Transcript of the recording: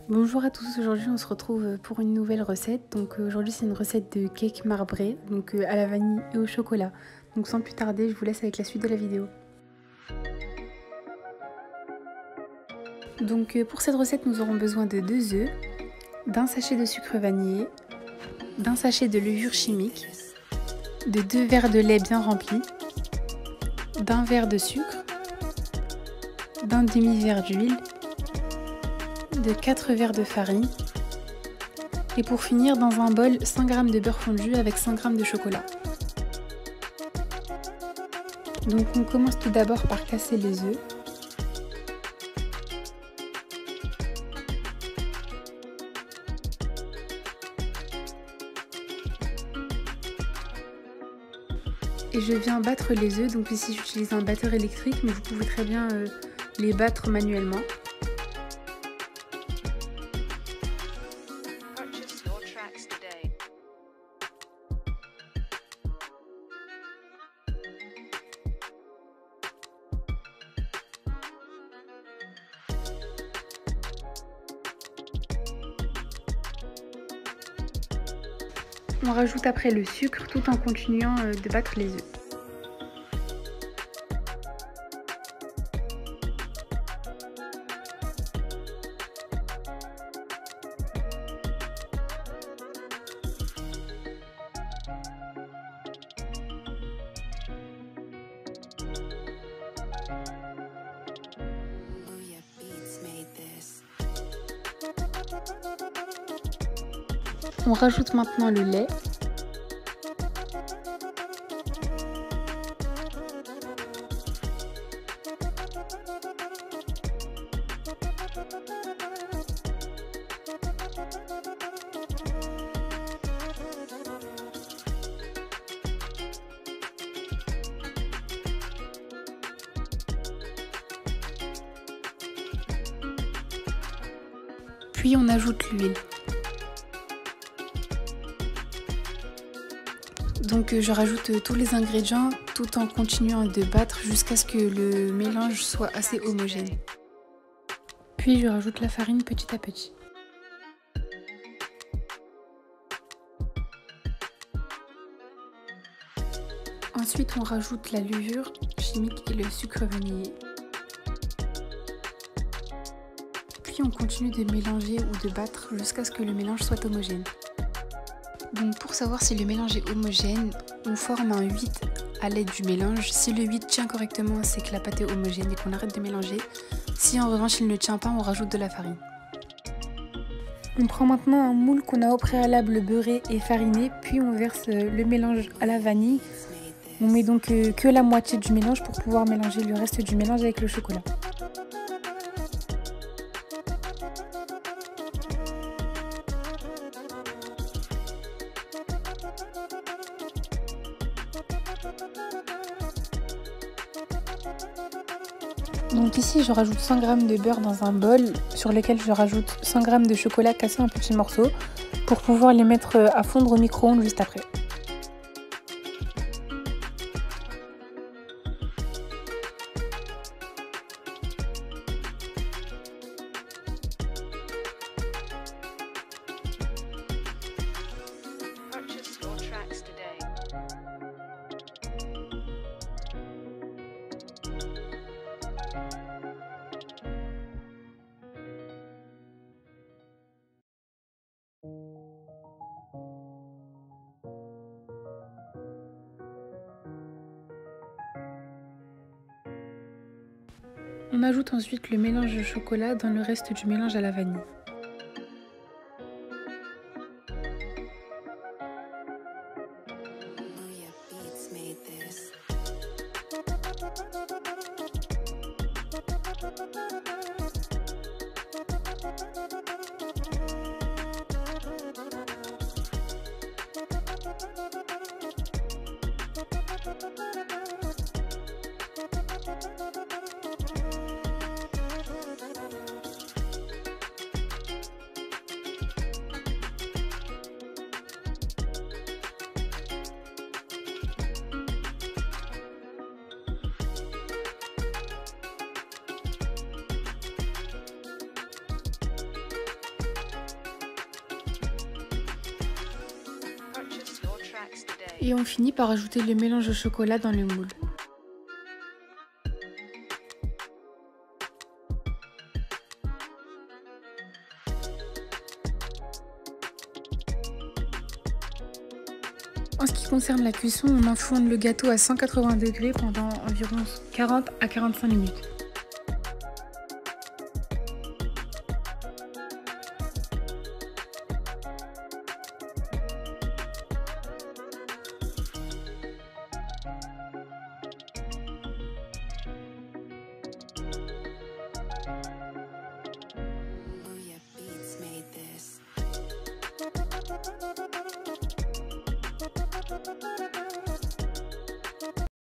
Bonjour à tous, aujourd'hui on se retrouve pour une nouvelle recette. Donc aujourd'hui c'est une recette de cake marbré, donc à la vanille et au chocolat. Donc sans plus tarder, je vous laisse avec la suite de la vidéo. Donc pour cette recette, nous aurons besoin de 2 œufs, d'un sachet de sucre vanillé, d'un sachet de levure chimique, de 2 verres de lait bien remplis, d'un verre de sucre, d'un demi-verre d'huile, de 4 verres de farine et pour finir dans un bol 100 g de beurre fondu avec 100 g de chocolat. Donc on commence tout d'abord par casser les œufs. Et je viens battre les œufs, donc ici j'utilise un batteur électrique mais vous pouvez très bien les battre manuellement. On rajoute après le sucre tout en continuant de battre les œufs. On rajoute maintenant le lait. Puis on ajoute l'huile. Donc je rajoute tous les ingrédients tout en continuant de battre jusqu'à ce que le mélange soit assez homogène. Puis je rajoute la farine petit à petit. Ensuite on rajoute la levure chimique et le sucre vanillé. Puis on continue de mélanger ou de battre jusqu'à ce que le mélange soit homogène. Donc pour savoir si le mélange est homogène, on forme un 8 à l'aide du mélange. Si le 8 tient correctement, c'est que la pâte est homogène et qu'on arrête de mélanger. Si en revanche il ne tient pas, on rajoute de la farine. On prend maintenant un moule qu'on a au préalable beurré et fariné, puis on verse le mélange à la vanille. On met donc que la moitié du mélange pour pouvoir mélanger le reste du mélange avec le chocolat. Donc ici je rajoute 100 g de beurre dans un bol sur lequel je rajoute 100 g de chocolat cassé en petits morceaux pour pouvoir les mettre à fondre au micro-ondes juste après. On ajoute ensuite le mélange de chocolat dans le reste du mélange à la vanille. Et on finit par ajouter le mélange au chocolat dans le moule. En ce qui concerne la cuisson, on enfourne le gâteau à 180 degrés pendant environ 40 à 45 minutes.